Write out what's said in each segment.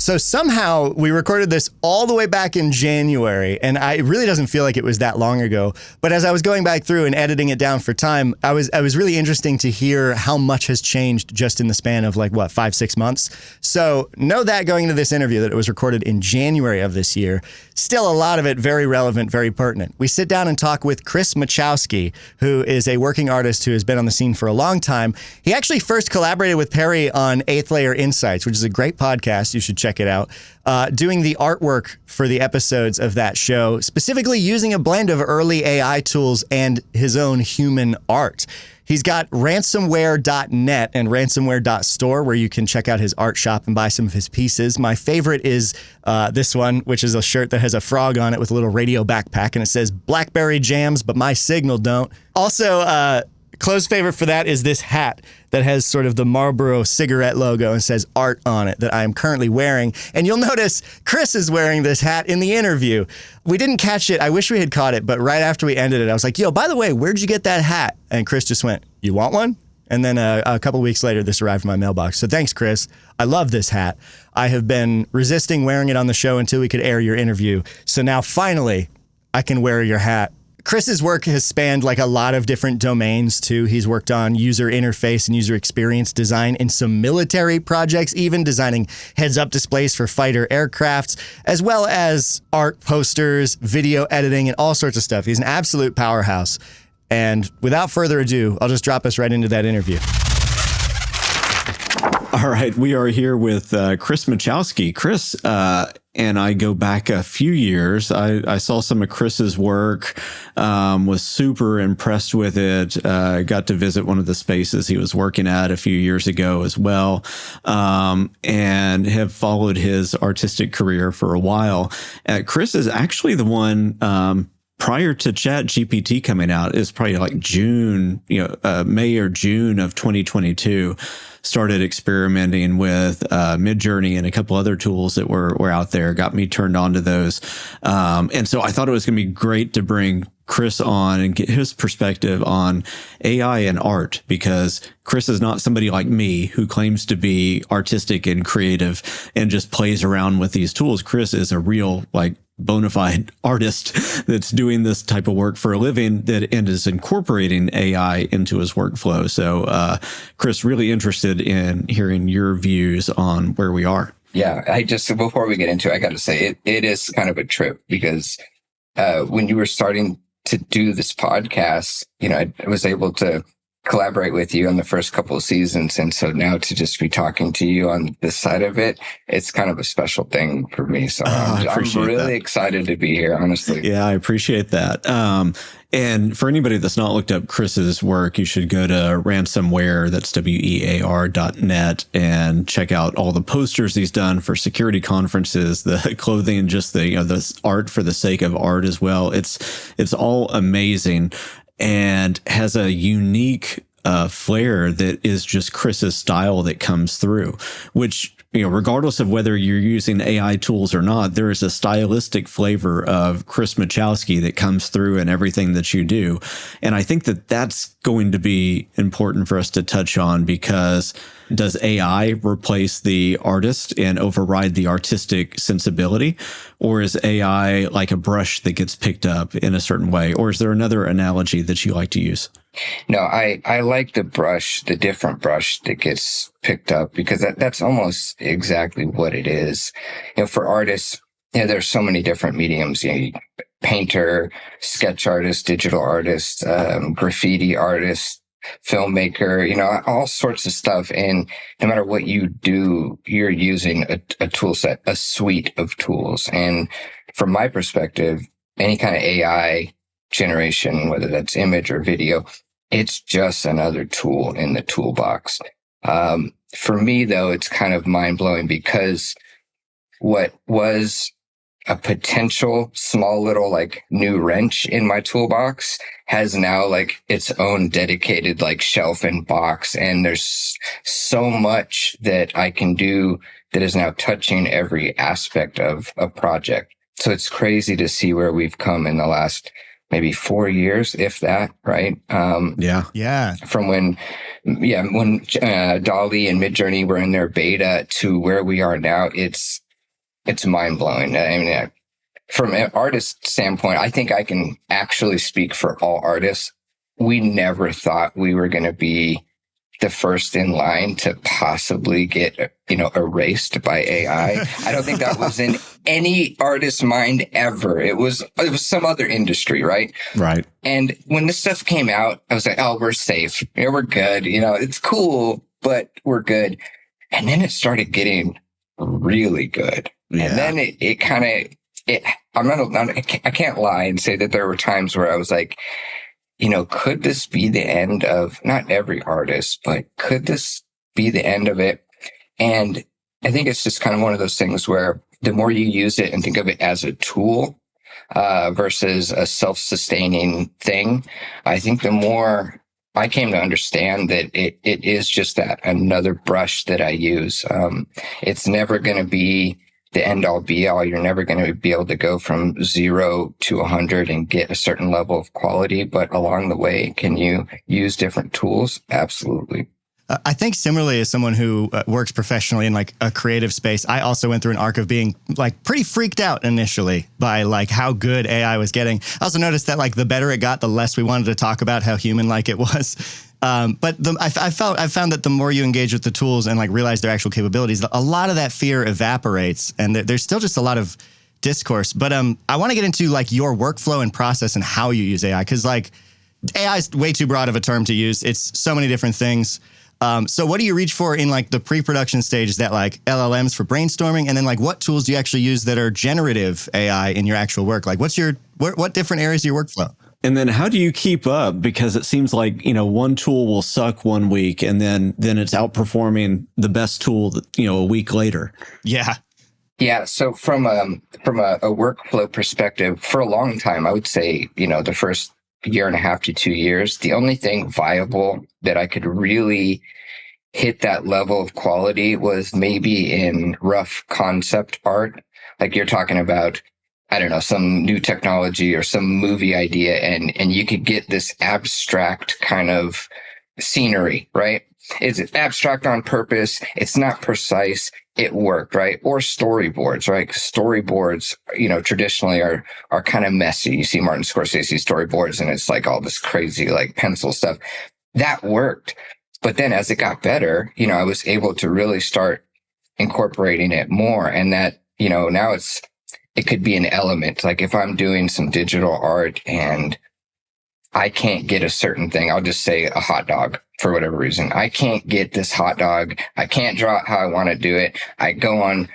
So somehow we recorded this all the way back in January, and it really doesn't feel like it was that long ago. But as I was going back through and editing it down for time, I was really interesting to hear how much has changed just in the span of 5-6 months. So know that going into this interview that it was recorded in January of this year. Still a lot of it very relevant, very pertinent. We sit down and talk with Chris Machowski, who is a working artist who has been on the scene for a long time. He actually first collaborated with Perry on Eighth Layer Insights, which is a great podcast. You should check it out. Doing the artwork for the episodes of that show, specifically using a blend of early AI tools and his own human art. He's got ransomware.net and ransomware.store where you can check out his art shop and buy some of his pieces. My favorite is this one, which is a shirt that has a frog on it with a little radio backpack, and it says BlackBerry jams, but my signal don't. Also, close favorite for that is this hat that has sort of the Marlboro cigarette logo and says art on it that I am currently wearing. And you'll notice Chris is wearing this hat in the interview. We didn't catch it. I wish we had caught it, but right after we ended it, I was like, yo, by the way, where'd you get that hat? And Chris just went, you want one? And then a couple weeks later, this arrived in my mailbox. So thanks, Chris. I love this hat. I have been resisting wearing it on the show until we could air your interview. So now finally, I can wear your hat. Chris's work has spanned a lot of different domains too. He's worked on user interface and user experience design in some military projects, even designing heads-up displays for fighter aircrafts, as well as art posters, video editing, and all sorts of stuff. He's an absolute powerhouse. And without further ado, I'll just drop us right into that interview. All right, we are here with Chris Machowski. Chris and I go back a few years. I saw some of Chris's work, was super impressed with it. Got to visit one of the spaces he was working at a few years ago as well, and have followed his artistic career for a while. Chris is actually the one prior to ChatGPT coming out. Is probably June, May or June of 2022. Started experimenting with Midjourney and a couple other tools that were out there, got me turned on to those. And so I thought it was going to be great to bring Chris on and get his perspective on AI and art, because Chris is not somebody like me who claims to be artistic and creative and just plays around with these tools. Chris is a real bona fide artist that's doing this type of work for a living and is incorporating AI into his workflow. So, Chris, really interested in hearing your views on where we are. Yeah, before we get into it, I got to say it is kind of a trip, because when you were starting to do this podcast, I was able to collaborate with you on the first couple of seasons. And so now to just be talking to you on this side of it, it's kind of a special thing for me. So I'm really excited to be here, honestly. Yeah, I appreciate that. And for anybody that's not looked up Chris's work, you should go to ransomware, that's WEAR.net, and check out all the posters he's done for security conferences, the clothing, just the art for the sake of art as well. It's all amazing and has a unique flair that is just Chris's style that comes through, which, regardless of whether you're using AI tools or not, there is a stylistic flavor of Chris Machowski that comes through in everything that you do. And I think that that's going to be important for us to touch on, because does AI replace the artist and override the artistic sensibility? Or is AI like a brush that gets picked up in a certain way? Or is there another analogy that you like to use? No, I like the different brush that gets picked up, because that's almost exactly what it is. For artists, there's so many different mediums, painter, sketch artist, digital artist, graffiti artist, filmmaker, all sorts of stuff. And no matter what you do, you're using a tool set, a suite of tools. And from my perspective, any kind of AI generation, whether that's image or video, it's just another tool in the toolbox. For me, though, it's kind of mind-blowing, because what was a potential small little new wrench in my toolbox has now its own dedicated shelf and box. And there's so much that I can do that is now touching every aspect of a project. So it's crazy to see where we've come in the last maybe 4 years, if that, right? Yeah. From when DALL-E and Midjourney were in their beta to where we are now, it's it's mind blowing. I mean, from an artist standpoint, I think I can actually speak for all artists. We never thought we were going to be the first in line to possibly get, erased by AI. I don't think that was in any artist's mind ever. It was some other industry, right? Right. And when this stuff came out, I was like, oh, we're safe. We're good. It's cool, but we're good. And then it started getting really good. Yeah. And then it kind of, I can't lie and say that there were times where I was like, could this be the end of not every artist, but could this be the end of it? And I think it's just kind of one of those things where the more you use it and think of it as a tool versus a self-sustaining thing, I think the more I came to understand that it is just that another brush that I use. It's never going to be the end all be all. You're never going to be able to go from 0 to 100 and get a certain level of quality. But along the way, can you use different tools? Absolutely. I think similarly as someone who works professionally in like a creative space, I also went through an arc of being like pretty freaked out initially by like how good AI was getting. I also noticed that like the better it got, the less we wanted to talk about how human like it was. But I found that the more you engage with the tools and like realize their actual capabilities, a lot of that fear evaporates, and there's still just a lot of discourse. But I want to get into like your workflow and process and how you use AI, because like AI is way too broad of a term to use. It's so many different things. So what do you reach for in like the pre-production stage? Is that like LLMs for brainstorming? And then like what tools do you actually use that are generative AI in your actual work? Like what different areas of your workflow? And then how do you keep up? Because it seems like, one tool will suck one week and then it's outperforming the best tool, a week later. Yeah. Yeah. So from a workflow perspective, for a long time, I would say, the first year and a half to 2 years, the only thing viable that I could really hit that level of quality was maybe in rough concept art. Like you're talking about, I don't know, some new technology or some movie idea, and you could get this abstract kind of scenery, right? It's abstract on purpose. It's not precise. It worked, right? Or storyboards, right? Storyboards, traditionally are kind of messy. You see Martin Scorsese storyboards and it's like all this crazy like pencil stuff. That worked. But then as it got better, I was able to really start incorporating it more. And that, now it could be an element. Like if I'm doing some digital art and I can't get a certain thing, I'll just say a hot dog for whatever reason. I can't get this hot dog. I can't draw it how I want to do it. I go on,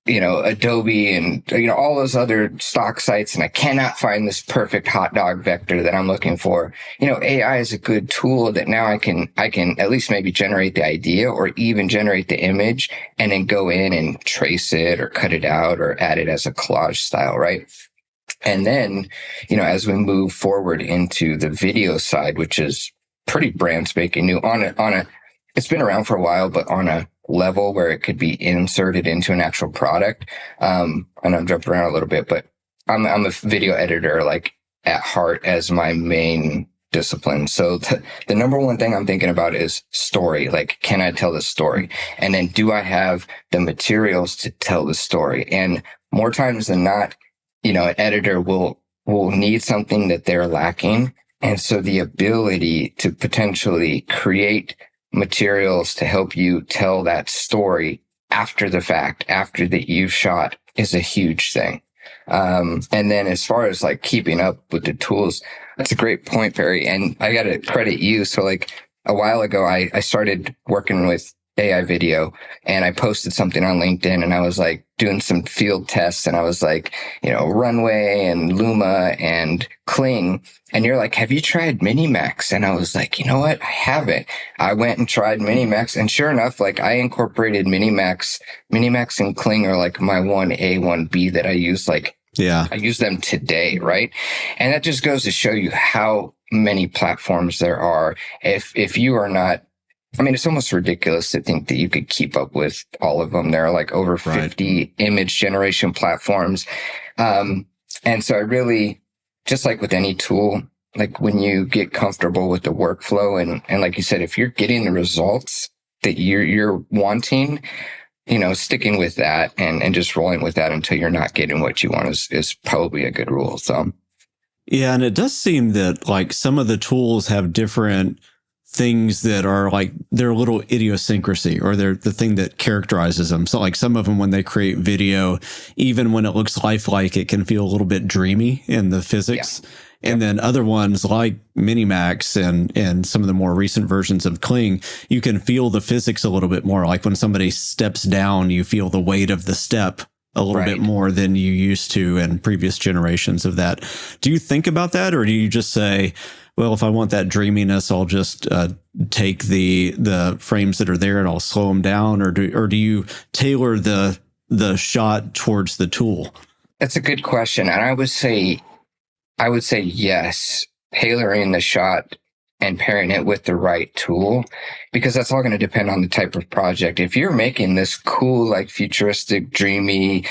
Adobe and, all those other stock sites, and I cannot find this perfect hot dog vector that I'm looking for. AI is a good tool that now I can at least maybe generate the idea or even generate the image and then go in and trace it or cut it out or add it as a collage style, right? And then, as we move forward into the video side, which is pretty brand spanking new it's been around for a while, but on a level where it could be inserted into an actual product. And I'm jumping around a little bit, but I'm a video editor, like at heart as my main discipline. So the number one thing I'm thinking about is story. Like, can I tell the story? And then do I have the materials to tell the story? And more times than not, an editor will need something that they're lacking. And so the ability to potentially create materials to help you tell that story after the fact, after that you've shot, is a huge thing. And then as far as like keeping up with the tools, that's a great point, Perry. And I got to credit you. So like a while ago, I started working with AI video and I posted something on LinkedIn and I was like doing some field tests and I was like, Runway and Luma and Kling. And you're like, have you tried Minimax? And I was like, you know what? I haven't. I went and tried Minimax, and sure enough, like I incorporated Minimax and Kling are like my 1A, 1B that I use. Like, I use them today. Right. And that just goes to show you how many platforms there are. If you are not, it's almost ridiculous to think that you could keep up with all of them. There are like over 50 image generation platforms. And so I really, just like with any tool, like when you get comfortable with the workflow and like you said, if you're getting the results that you're wanting, sticking with that and just rolling with that until you're not getting what you want is probably a good rule. So. Yeah, and it does seem that like some of the tools have different things that are like their little idiosyncrasy, or they're the thing that characterizes them. So like some of them, when they create video, even when it looks lifelike, it can feel a little bit dreamy in the physics. Yeah. And then other ones like Minimax and some of the more recent versions of Kling, you can feel the physics a little bit more. Like when somebody steps down, you feel the weight of the step a little bit more than you used to in previous generations of that. Do you think about that, or do you just say, well, if I want that dreaminess, I'll just take the frames that are there and I'll slow them down, or do you tailor the shot towards the tool? That's a good question, and I would say yes, tailoring the shot and pairing it with the right tool, because that's all going to depend on the type of project. If you're making this cool, like futuristic, dreamy,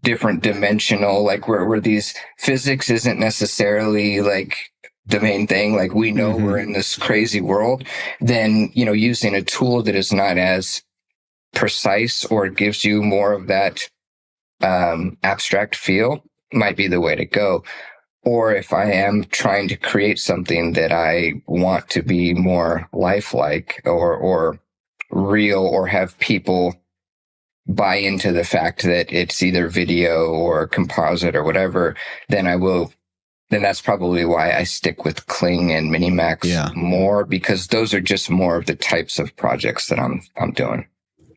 different dimensional, like where these physics isn't necessarily like the main thing, like we know we're in this crazy world, then, using a tool that is not as precise or gives you more of that abstract feel might be the way to go. Or if I am trying to create something that I want to be more lifelike or real, or have people buy into the fact that it's either video or composite or whatever, then that's probably why I stick with Kling and Minimax more, because those are just more of the types of projects that I'm doing.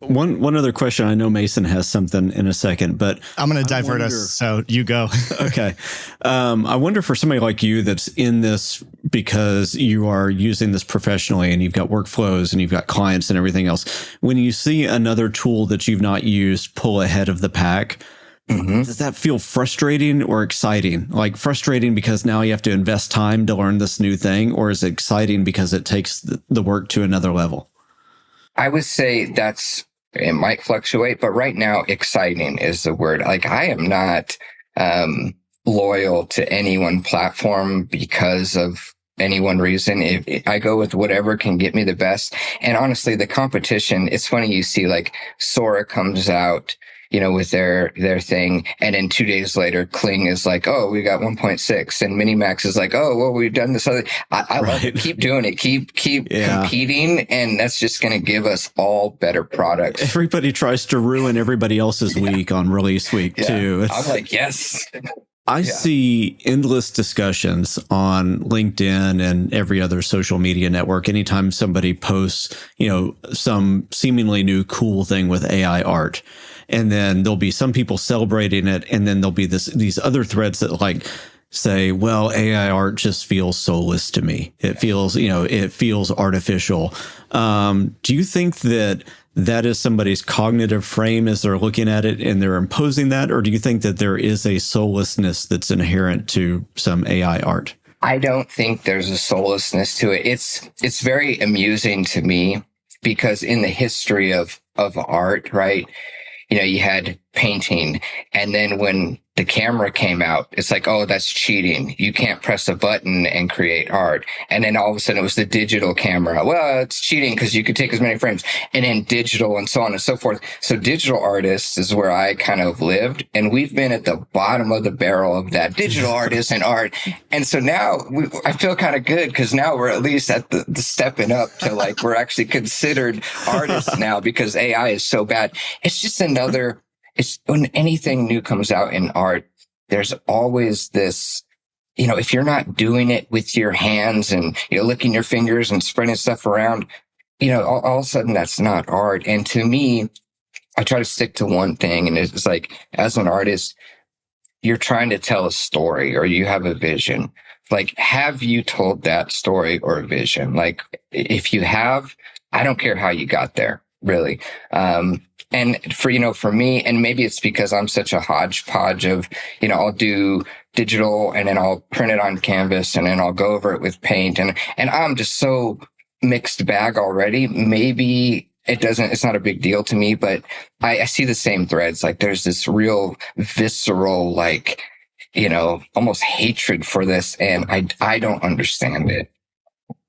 One other question. I know Mason has something in a second, but I'm going to divert us, so you go. Okay. I wonder for somebody like you that's in this because you are using this professionally and you've got workflows and you've got clients and everything else, when you see another tool that you've not used pull ahead of the pack, does that feel frustrating or exciting? Like frustrating because now you have to invest time to learn this new thing, or is it exciting because it takes the work to another level? I would say it might fluctuate, but right now, exciting is the word. Like, I am not loyal to any one platform because of any one reason. I go with whatever can get me the best. And honestly, the competition, it's funny, you see like Sora comes out, with their thing. And then 2 days later, Kling is like, oh, we got 1.6. And Minimax is like, oh, well, we've done this other. I love it. Keep doing it. Keep competing. And that's just going to give us all better products. Everybody tries to ruin everybody else's week on release week too. I'm like, yes. I see endless discussions on LinkedIn and every other social media network. Anytime somebody posts, some seemingly new cool thing with AI art, and then there'll be some people celebrating it, and then there'll be these other threads that like say, well, AI art just feels soulless to me. It feels, it feels artificial. Do you think that is somebody's cognitive frame as they're looking at it and they're imposing that? Or do you think that there is a soullessness that's inherent to some AI art? I don't think there's a soullessness to it. It's very amusing to me because in the history of art, right? You had painting, and then when the camera came out, it's like, oh, that's cheating. You can't press a button and create art. And then all of a sudden it was the digital camera. Well, it's cheating because you could take as many frames, and then digital and so on and so forth. So digital artists is where I kind of lived, and we've been at the bottom of the barrel of that, digital artists and art. And so now I feel kind of good because now we're at least at the stepping up to like, we're actually considered artists now because AI is so bad. It's just it's when anything new comes out in art, there's always this, if you're not doing it with your hands and, licking your fingers and spreading stuff around, all of a sudden that's not art. And to me, I try to stick to one thing. And it's like, as an artist, you're trying to tell a story or you have a vision. Like, have you told that story or vision? Like, if you have, I don't care how you got there, really. And for me, and maybe it's because I'm such a hodgepodge of, I'll do digital and then I'll print it on canvas and then I'll go over it with paint. And I'm just so mixed bag already. Maybe it's not a big deal to me, but I see the same threads. Like there's this real visceral, like, almost hatred for this. And I don't understand it.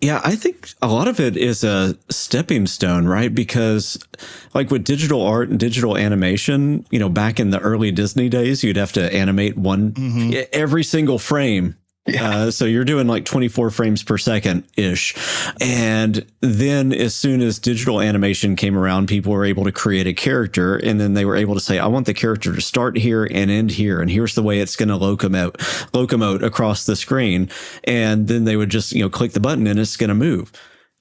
Yeah, I think a lot of it is a stepping stone, right? Because like with digital art and digital animation, back in the early Disney days, you'd have to animate every single frame. Yeah. So you're doing like 24 frames per second ish. And then as soon as digital animation came around, people were able to create a character, and then they were able to say, I want the character to start here and end here. And here's the way it's going to locomote across the screen. And then they would just, click the button and it's going to move.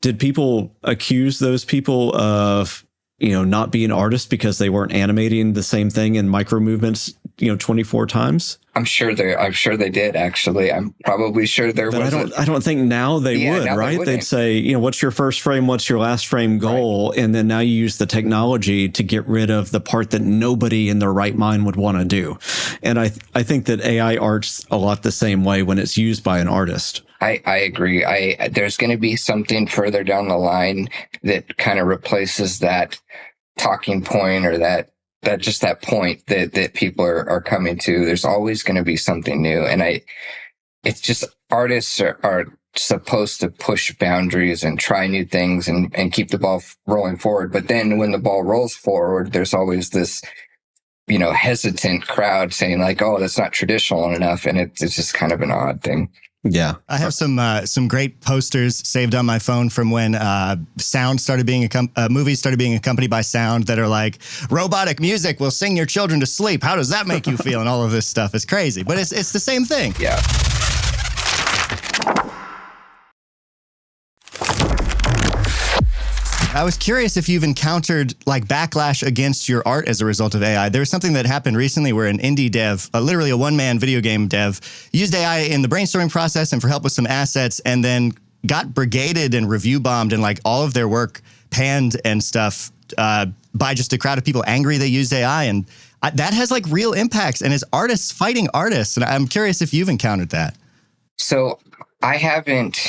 Did people accuse those people of, not being artists because they weren't animating the same thing in micro movements, 24 times? I'm sure they did, actually. I'm probably sure there was. I don't think now they would, right? They'd say, what's your first frame? What's your last frame goal? Right. And then now you use the technology to get rid of the part that nobody in their right mind would want to do. And I think that AI art's a lot the same way when it's used by an artist. I agree. There's going to be something further down the line that kind of replaces that talking point, or that point that people are coming to. There's always going to be something new. And it's just artists are supposed to push boundaries and try new things and keep the ball rolling forward. But then when the ball rolls forward, there's always this, hesitant crowd saying like, oh, that's not traditional enough. And it's just kind of an odd thing. Yeah. I have some great posters saved on my phone from when sound started being movies started being accompanied by sound that are like, robotic music will sing your children to sleep. How does that make you feel? And all of this stuff is crazy, but it's the same thing. Yeah. I was curious if you've encountered like backlash against your art as a result of AI. There was something that happened recently where an indie dev, literally a one-man video game dev, used AI in the brainstorming process and for help with some assets, and then got brigaded and review bombed, and like all of their work panned and stuff by just a crowd of people angry they used AI. And that has like real impacts, and it's artists fighting artists. And I'm curious if you've encountered that. So I haven't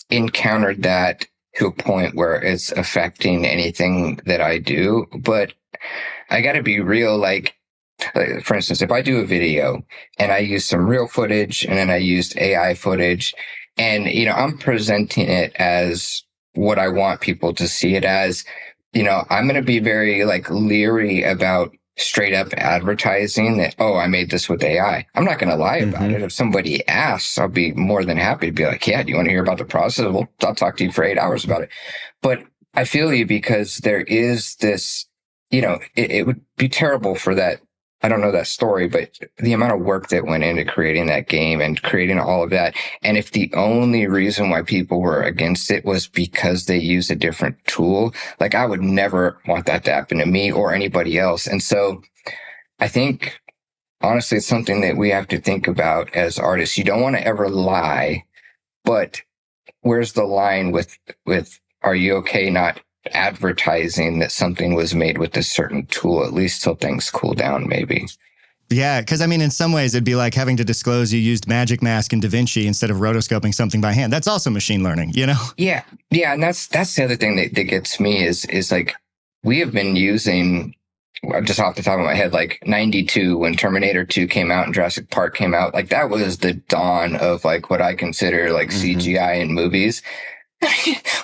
encountered that to a point where it's affecting anything that I do, but I got to be real. Like, for instance, if I do a video and I use some real footage and then I used AI footage, and, I'm presenting it as what I want people to see it as, I'm going to be very like leery about straight up advertising that, oh, I made this with AI. I'm not going to lie about it. If somebody asks, I'll be more than happy to be like, yeah, do you want to hear about the process? Well, I'll talk to you for 8 hours about it. But I feel you, because there is this, it would be terrible for that. I don't know that story, but the amount of work that went into creating that game and creating all of that. And if the only reason why people were against it was because they use a different tool, like I would never want that to happen to me or anybody else. And so I think, honestly, it's something that we have to think about as artists. You don't want to ever lie, but where's the line with are you okay not advertising that something was made with a certain tool, at least till things cool down, maybe? Yeah, because I mean, in some ways, it'd be like having to disclose you used Magic Mask in DaVinci instead of rotoscoping something by hand. That's also machine learning, Yeah, and that's the other thing that gets me is like, we have been using, just off the top of my head, like 92 when Terminator 2 came out and Jurassic Park came out, like that was the dawn of like what I consider like CGI in movies.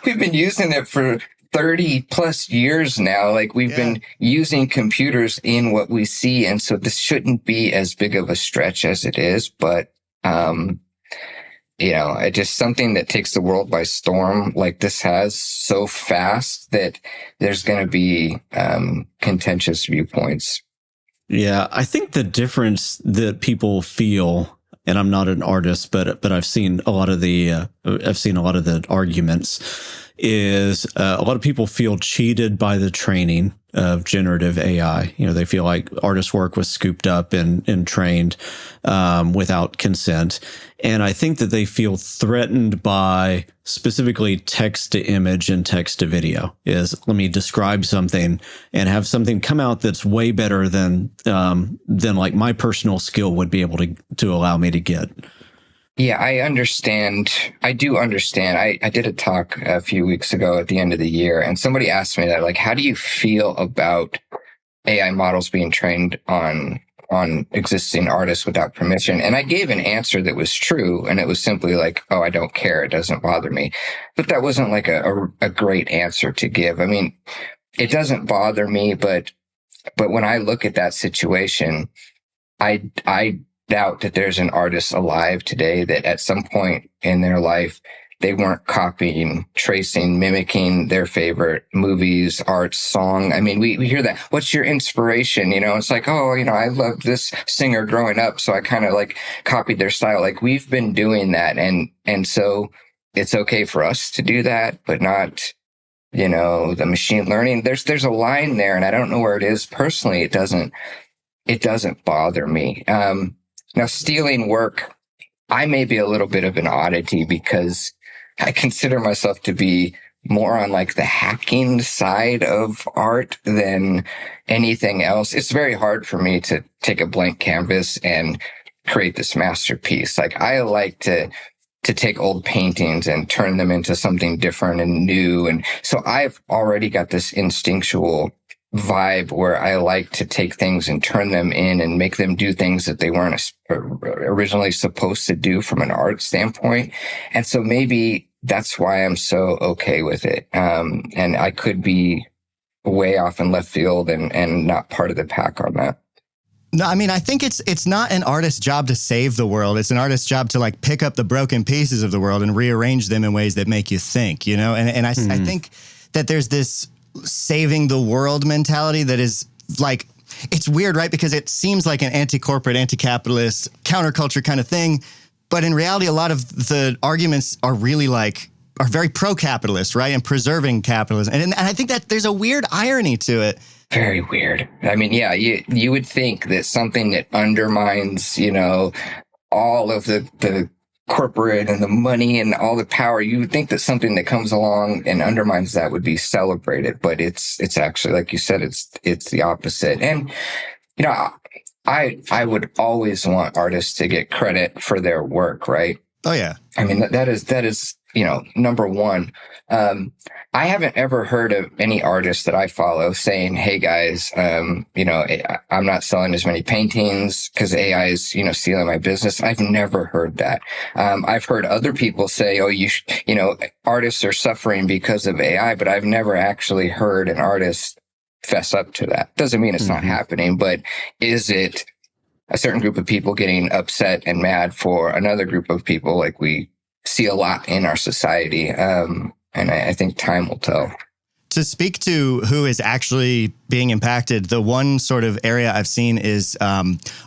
We've been using it for 30 plus years now. Like we've been using computers in what we see. And so this shouldn't be as big of a stretch as it is. But, it's just something that takes the world by storm like this has so fast that there's going to be contentious viewpoints. Yeah, I think the difference that people feel, and I'm not an artist, but I've seen a lot of the arguments, is a lot of people feel cheated by the training of generative AI. They feel like artist work was scooped up and trained without consent. And I think that they feel threatened by specifically text to image and text to video. Is let me describe something and have something come out that's way better than like my personal skill would be able to allow me to get. Yeah, I understand. I do understand. I did a talk a few weeks ago at the end of the year, and somebody asked me that, like, how do you feel about AI models being trained on on existing artists without permission. And I gave an answer that was true. And it was simply like, oh, I don't care. It doesn't bother me. But that wasn't like a great answer to give. I mean, it doesn't bother me, but when I look at that situation, I doubt that there's an artist alive today that at some point in their life, they weren't copying, tracing, mimicking their favorite movies, art, song. I mean, we hear that. What's your inspiration? It's like, oh, I loved this singer growing up, so I kind of like copied their style. Like we've been doing that. And so it's okay for us to do that, but not, the machine learning. There's a line there, and I don't know where it is. Personally, it doesn't bother me. Now stealing work, I may be a little bit of an oddity because I consider myself to be more on like the hacking side of art than anything else. It's very hard for me to take a blank canvas and create this masterpiece. Like I like to take old paintings and turn them into something different and new. And so I've already got this instinctual vibe where I like to take things and turn them in and make them do things that they weren't originally supposed to do from an art standpoint. And so maybe that's why I'm so okay with it. And I could be way off in left field and not part of the pack on that. No, I mean, I think it's not an artist's job to save the world. It's an artist's job to like pick up the broken pieces of the world and rearrange them in ways that make you think, And I think that there's this saving the world mentality that is like, it's weird, right? Because it seems like an anti-corporate, anti-capitalist, counterculture kind of thing. But in reality, a lot of the arguments are really are very pro-capitalist, right? And preserving capitalism. And I think that there's a weird irony to it. Very weird. I mean, yeah, you would think that something that undermines, all of the corporate and the money and all the power, you would think that something that comes along and undermines that would be celebrated. But it's actually, like you said, it's the opposite. And, I would always want artists to get credit for their work, right? Oh, yeah. I mean, that is, number one. I haven't ever heard of any artist that I follow saying, hey guys, I'm not selling as many paintings because AI is, stealing my business. I've never heard that. I've heard other people say, oh, artists are suffering because of AI, but I've never actually heard an artist fess up to that. Doesn't mean it's not happening, but is it a certain group of people getting upset and mad for another group of people like we see a lot in our society? And I think time will tell. To speak to who is actually being impacted, the one sort of area I've seen is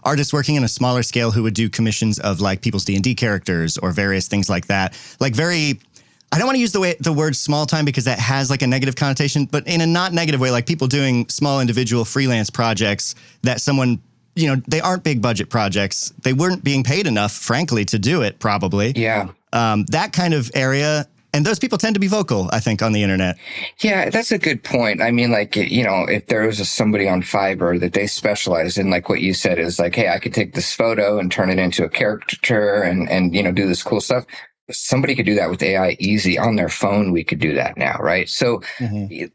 artists working on a smaller scale who would do commissions of like people's D&D characters or various things like that. Like I don't want to use the word small time because that has like a negative connotation, but in a not negative way, like people doing small individual freelance projects that someone, they aren't big budget projects. They weren't being paid enough, frankly, to do it probably. Yeah. That kind of area. And those people tend to be vocal, I think, on the internet. Yeah, that's a good point. I mean, like, if there was somebody on Fiverr that they specialized in, like what you said is like, hey, I could take this photo and turn it into a caricature and do this cool stuff. Somebody could do that with AI easy on their phone. We could do that now, right? So,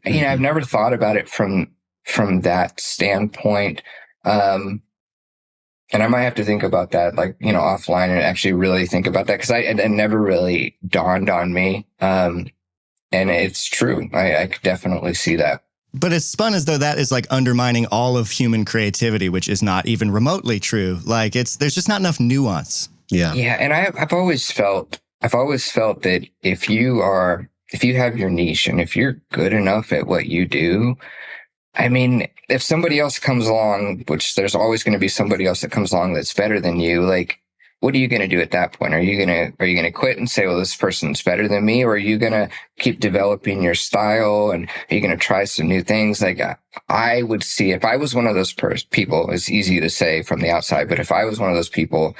I've never thought about it from that standpoint. And I might have to think about that, like, offline and actually really think about that because it never really dawned on me. And it's true. I could definitely see that. But it's spun as though that is like undermining all of human creativity, which is not even remotely true. Like there's just not enough nuance. Yeah. Yeah. And I've always felt that if you have your niche and if you're good enough at what you do, I mean, if somebody else comes along, which there's always going to be somebody else that comes along that's better than you, like, what are you going to do at that point? Are you going to quit and say, well, this person's better than me? Or are you going to keep developing your style and are you going to try some new things? Like, I would see if I was one of those people, it's easy to say from the outside, but if I was one of those people,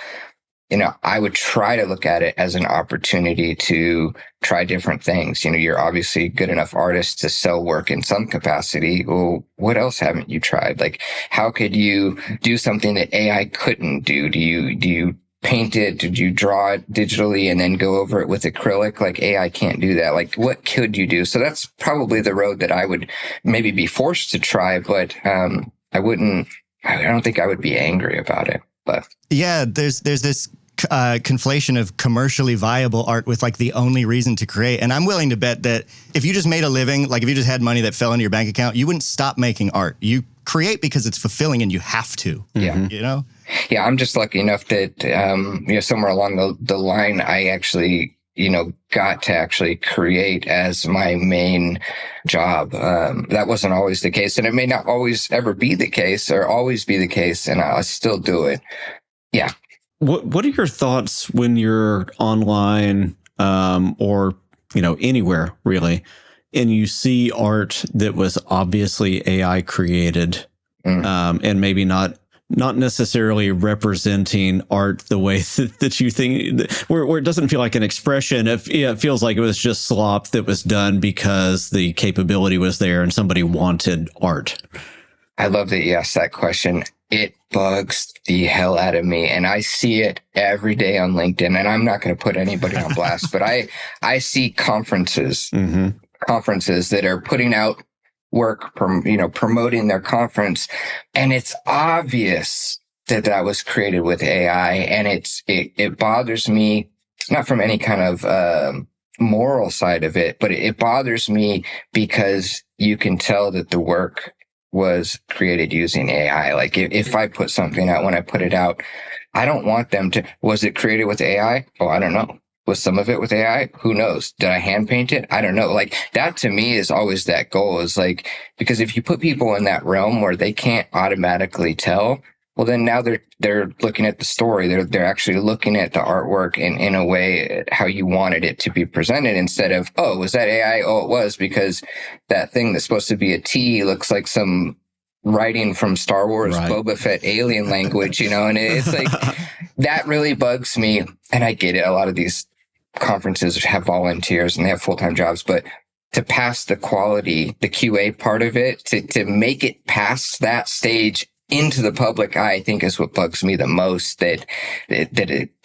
I would try to look at it as an opportunity to try different things. You're obviously a good enough artist to sell work in some capacity. Well, what else haven't you tried? Like, how could you do something that AI couldn't do? Do you paint it? Did you draw it digitally and then go over it with acrylic? Like, AI can't do that. Like, what could you do? So that's probably the road that I would maybe be forced to try, but I wouldn't I don't think I would be angry about it. But yeah, there's this conflation of commercially viable art with like the only reason to create. And I'm willing to bet that if you just made a living, like if you just had money that fell into your bank account, you wouldn't stop making art. You create because it's fulfilling and you have to. Yeah. You know? Yeah, I'm just lucky enough that, somewhere along the line, I actually, got to actually create as my main job. That wasn't always the case, and it may not always ever be the case or always be the case, and I still do it. Yeah. What are your thoughts when you're online, or, anywhere really, and you see art that was obviously AI created, and maybe not necessarily representing art the way that you think, where it doesn't feel like an expression. It feels like it was just slop that was done because the capability was there and somebody wanted art. I love that you asked that question. It bugs the hell out of me. And I see it every day on LinkedIn. And I'm not going to put anybody on blast, but I see conferences that are putting out work, promoting their conference. And it's obvious that was created with AI. And it bothers me, not from any kind of moral side of it, but it bothers me because you can tell that the work was created using AI. Like if I put something out, when I put it out, I don't want them to, was it created with AI? Oh, I don't know. Was some of it with AI? Who knows? Did I hand paint it? I don't know. Like that to me is always that goal, is like, because if you put people in that realm where they can't automatically tell, well, then now they're looking at the story. They're actually looking at the artwork in a way how you wanted it to be presented, instead of, oh, was that AI? Oh, it was, because that thing that's supposed to be a T looks like some writing from Star Wars, right. Boba Fett alien language, and it's like, that really bugs me. And I get it. A lot of these conferences have volunteers and they have full-time jobs, but to pass the quality, the QA part of it, to make it past that stage into the public eye, I think is what bugs me the most, that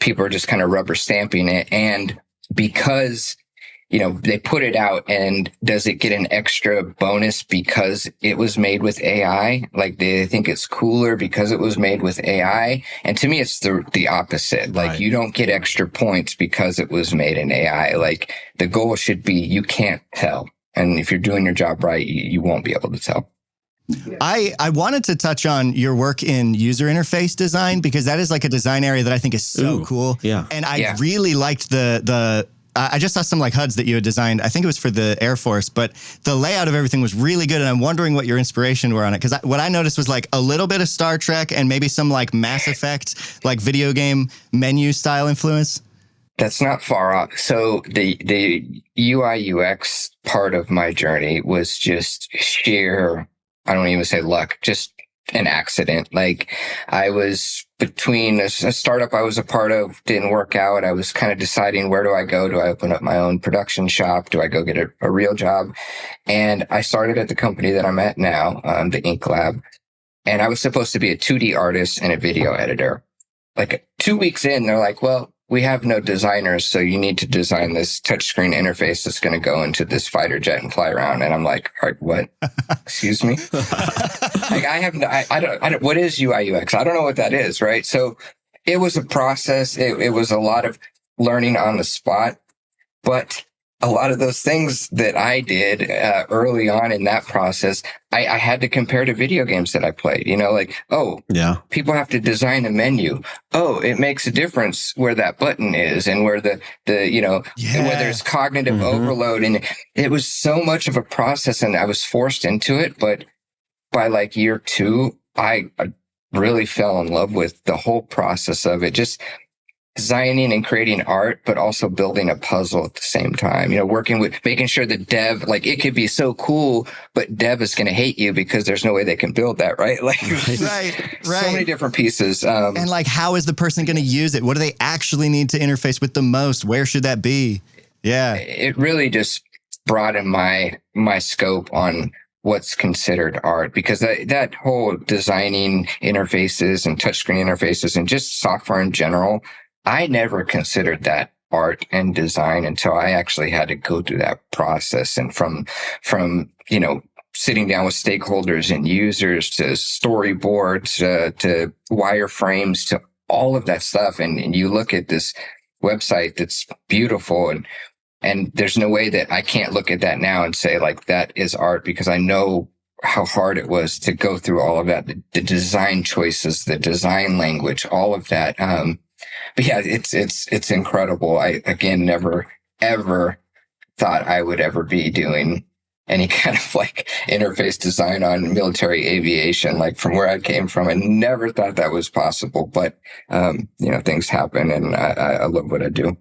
people are just kind of rubber stamping it. And because, they put it out, and does it get an extra bonus because it was made with AI? Like they think it's cooler because it was made with AI. And to me, it's the opposite. Like right. You don't get extra points because it was made in AI. Like the goal should be, you can't tell. And if you're doing your job right, you won't be able to tell. I wanted to touch on your work in user interface design, because that is like a design area that I think is so cool. Yeah. And I really liked I just saw some like HUDs that you had designed. I think it was for the Air Force, but the layout of everything was really good. And I'm wondering what your inspiration were on it. Because what I noticed was like a little bit of Star Trek and maybe some like Mass Effect, like video game menu style influence. That's not far off. So the UI UX part of my journey was just sheer, I don't even say luck, just an accident. Like I was between a startup I was a part of, didn't work out. I was kind of deciding, where do I go? Do I open up my own production shop? Do I go get a real job? And I started at the company that I'm at now, the Ink Lab. And I was supposed to be a 2D artist and a video editor. Like 2 weeks in, they're like, well, we have no designers, so you need to design this touchscreen interface that's going to go into this fighter jet and fly around. And I'm like, all right, what? Excuse me? Like I don't, what is UI UX? I don't know what that is, right? So it was a process. It was a lot of learning on the spot, but a lot of those things that I did early on in that process, I had to compare to video games that I played, like, oh, yeah, people have to design a menu. Oh, it makes a difference where that button is and where the whether it's cognitive overload. And it was so much of a process, and I was forced into it. But by like year 2, I really fell in love with the whole process of it. Just designing and creating art, but also building a puzzle at the same time, working with making sure that dev, like it could be so cool, but dev is going to hate you because there's no way they can build that. Right. Like right. So many different pieces. And like, how is the person going to use it? What do they actually need to interface with the most? Where should that be? Yeah. It really just broadened my scope on what's considered art, because that whole designing interfaces and touchscreen interfaces and just software in general, I never considered that art and design until I actually had to go through that process. And from sitting down with stakeholders and users to storyboards, to wireframes, to all of that stuff. And you look at this website that's beautiful, and there's no way that I can't look at that now and say like that is art, because I know how hard it was to go through all of that, the design choices, the design language, all of that. But yeah, it's incredible. I, again, never, ever thought I would ever be doing any kind of like interface design on military aviation. Like from where I came from, I never thought that was possible, but, things happen, and I love what I do.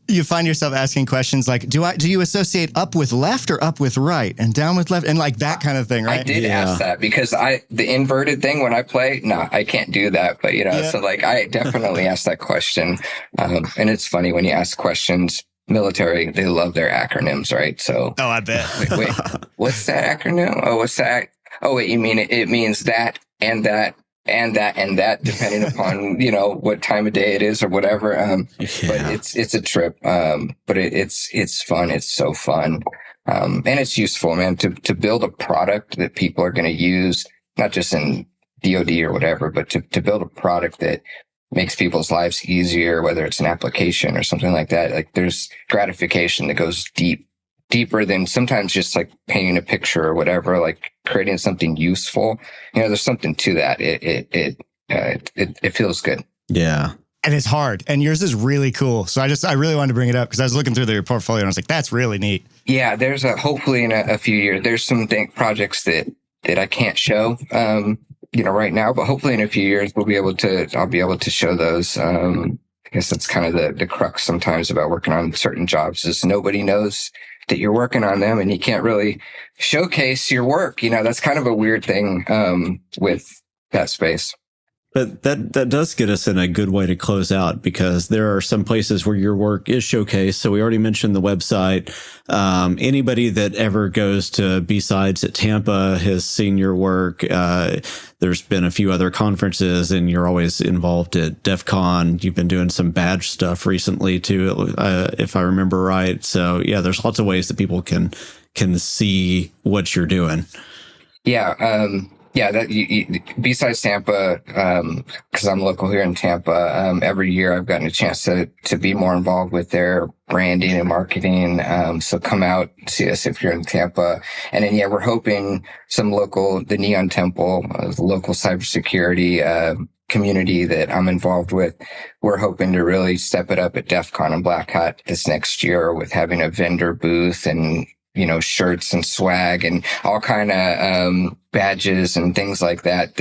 You find yourself asking questions like, do you associate up with left or up with right and down with left, and like that kind of thing, right? I did ask that because the inverted thing when I play, no, I can't do that. But so like I definitely asked that question. And it's funny when you ask questions, military, they love their acronyms, right? So I bet. Wait, what's that acronym? Oh, what's that? Oh, wait, you mean it means that and that and that and that, depending upon, what time of day it is or whatever. But it's a trip. But it's fun. It's so fun. And it's useful, man, to build a product that people are going to use, not just in DoD or whatever, but to build a product that makes people's lives easier, whether it's an application or something like that. Like there's gratification that goes deeper than sometimes just like painting a picture or whatever, like creating something useful. There's something to that. It feels good. Yeah. And it's hard. And yours is really cool. So I really wanted to bring it up because I was looking through your portfolio and I was like, that's really neat. Yeah. There's hopefully in a few years, there's some projects that I can't show, right now, but hopefully in a few years, I'll be able to show those. I guess that's kind of the crux sometimes about working on certain jobs is nobody knows that you're working on them, and you can't really showcase your work. That's kind of a weird thing with that space. But that does get us in a good way to close out, because there are some places where your work is showcased. So we already mentioned the website. Anybody that ever goes to B-Sides at Tampa has seen your work. There's been a few other conferences, and you're always involved at DEF CON. You've been doing some badge stuff recently too, if I remember right. So yeah, there's lots of ways that people can see what you're doing. Yeah. That besides Tampa, because I'm local here in Tampa, every year I've gotten a chance to be more involved with their branding and marketing. So come out, see us if you're in Tampa. And then, we're hoping the Neon Temple, the local cybersecurity community that I'm involved with, we're hoping to really step it up at DEF CON and Black Hat this next year with having a vendor booth and shirts and swag and all kind of badges and things like that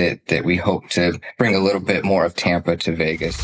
we hope to bring a little bit more of Tampa to Vegas.